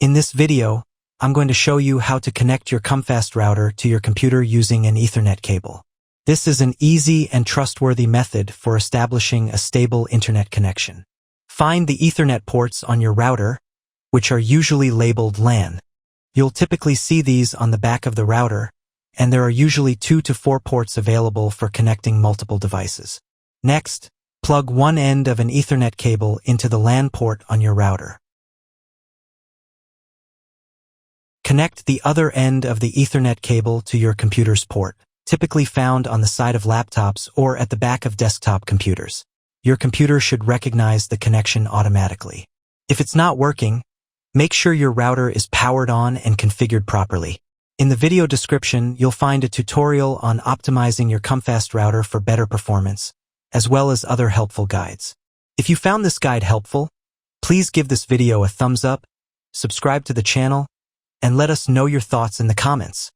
In this video, I'm going to show you how to connect your COMFAST router to your computer using an Ethernet cable. This is an easy and trustworthy method for establishing a stable internet connection. Find the Ethernet ports on your router, which are usually labeled LAN. You'll typically see these on the back of the router, and there are usually 2 to 4 ports available for connecting multiple devices. Next, plug one end of an Ethernet cable into the LAN port on your router. Connect the other end of the Ethernet cable to your computer's port, typically found on the side of laptops or at the back of desktop computers. Your computer should recognize the connection automatically. If it's not working, make sure your router is powered on and configured properly. In the video description, you'll find a tutorial on optimizing your COMFAST router for better performance, as well as other helpful guides. If you found this guide helpful, please give this video a thumbs up, subscribe to the channel, and let us know your thoughts in the comments.